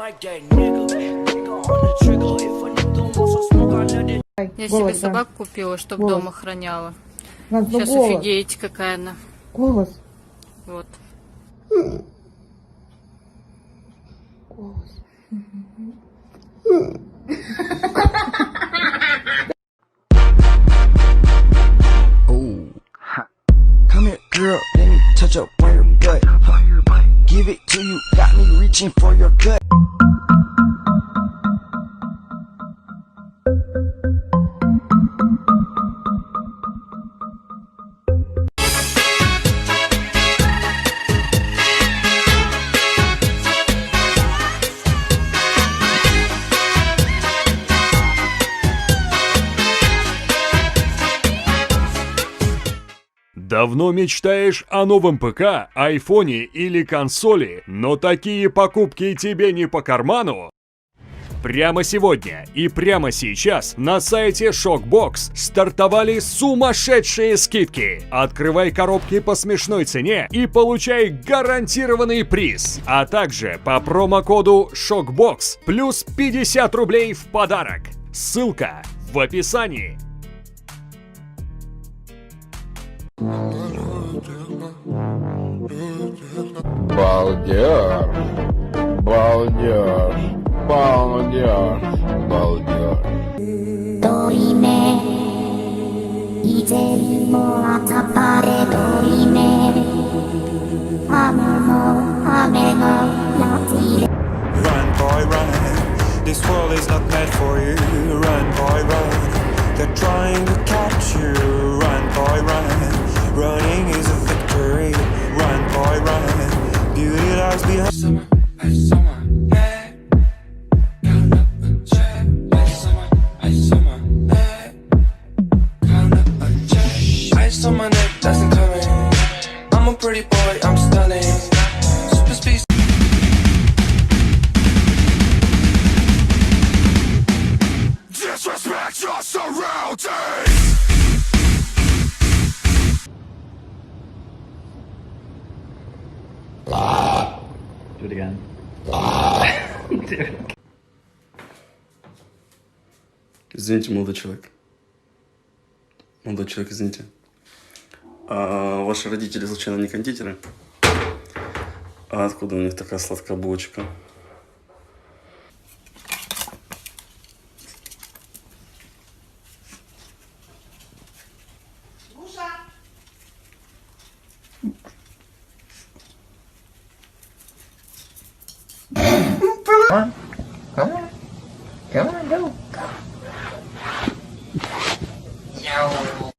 Я себе Голос, собаку купила, чтобы Голос. дома храняла. Ганс, ну Сейчас голос. офигеете, какая она. Голос. Вот. Голос. Ooh, ha. Come here, girl, let me touch up on your butt. Give it to you, got me reaching for your gut. Давно мечтаешь о новом ПК, айфоне или консоли, но такие покупки тебе не по карману? Прямо сегодня и прямо сейчас на сайте Shockbox стартовали сумасшедшие скидки. Открывай коробки по смешной цене и получай гарантированный приз. А также по промокоду Shockbox плюс 50 рублей в подарок. Ссылка в описании. Балдеж, балдеж, балдеж, балдеж. 鳥目以前も朝パレ鳥目ハムの雨のやつれ Run, boy, run. This world is not meant for you. Run, boy, run. They're trying to catch you. Run, boy, run. Running is a victory. Run, boy, run. Beauty lies behind. Ice on my neck, that's incoming. I'm a pretty boy, I'm stunning. Super speed. Disrespect your surroundings. Do it again. Извините, молодой человек. Молодой человек, извините. А ваши родители случайно не кондитеры? А откуда у них такая сладкая булочка?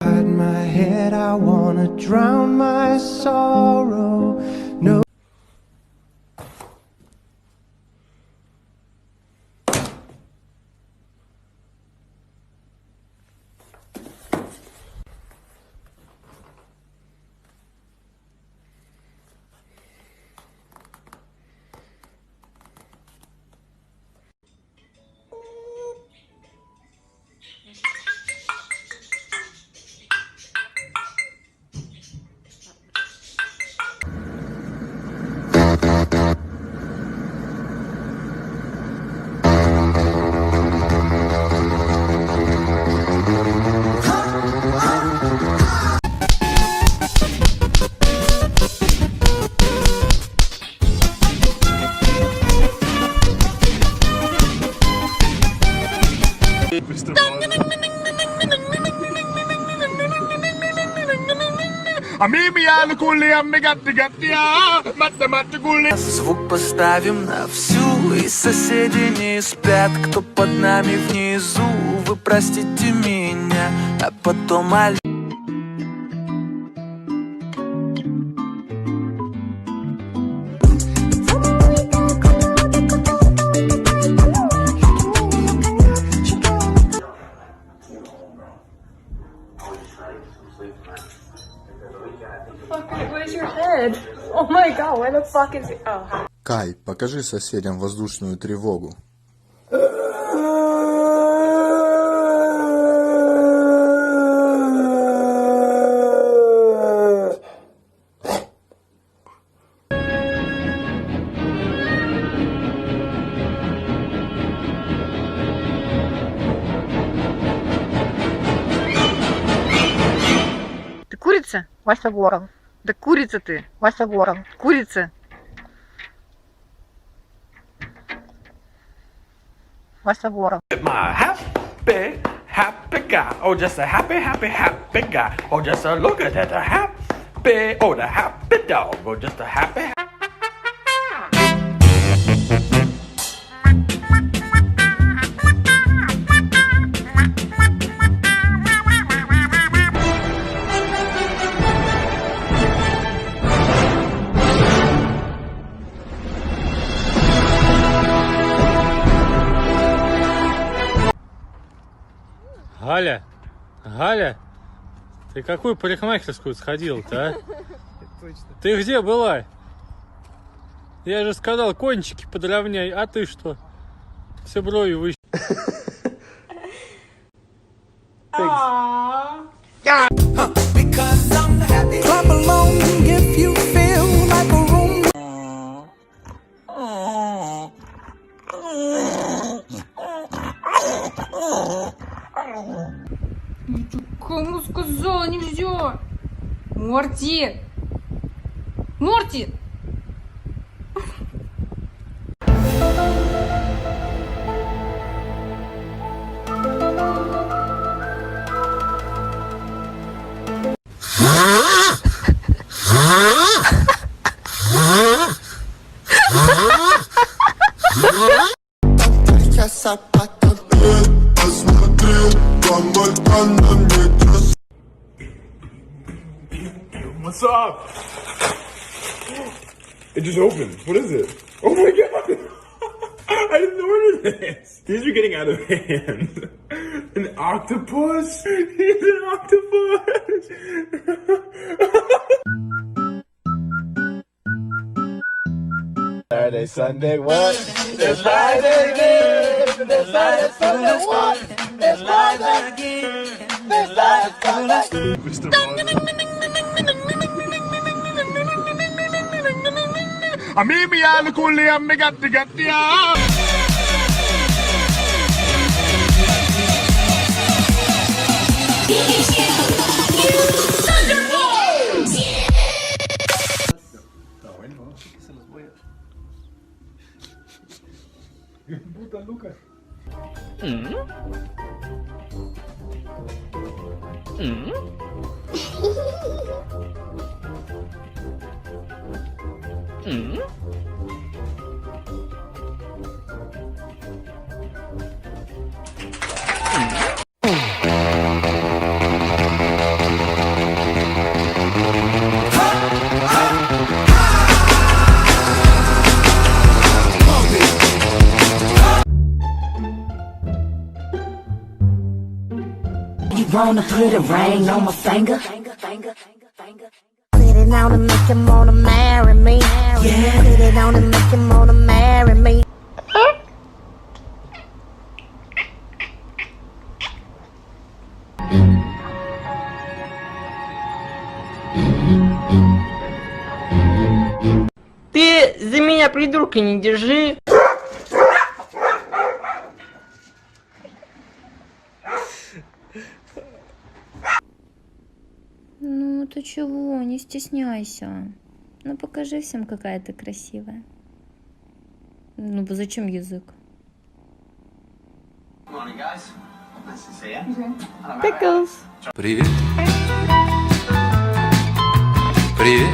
Hide my head, I wanna drown my sorrow. No. Звук поставим на всю, и соседи не спят. Кто под нами внизу, вы простите меня, а потом Where's your head? Oh my god, where the fuck is it? Oh, hi. Кай, покажи соседям воздушную тревогу. Курица. Вася Ворон. Да курица ты, Вася Ворон. Курица. Вася Ворон. My happy guy. Oh, just a happy guy. Oh, just a look at that, a happy, oh, the happy dog. Oh, just a happy. Галя, ты какую парикмахерскую сходила-то, а? Ты где была? Я же сказал, кончики подровняй, а ты что? Все брови выше. Кому сказала нельзя? Морти! Морти! What's up? It just opened. What is it? Oh my god! I didn't order this. These are getting out of hand. An octopus? He's an octopus! Saturday, Sunday, what? It's Friday again. It's Friday, Sunday, what? It's Friday again. It's Friday, Sunday. Amimi al kulli ammi gatti gatti You wanna put a ring on my finger? Put it on and make him wanna marry me. Yeah. Put it on and make him wanna marry me. Ты за меня придурка не держи. Ну, ты чего, не стесняйся. Ну, покажи всем, какая ты красивая. Ну, зачем язык? Pickles. Привет. Привет.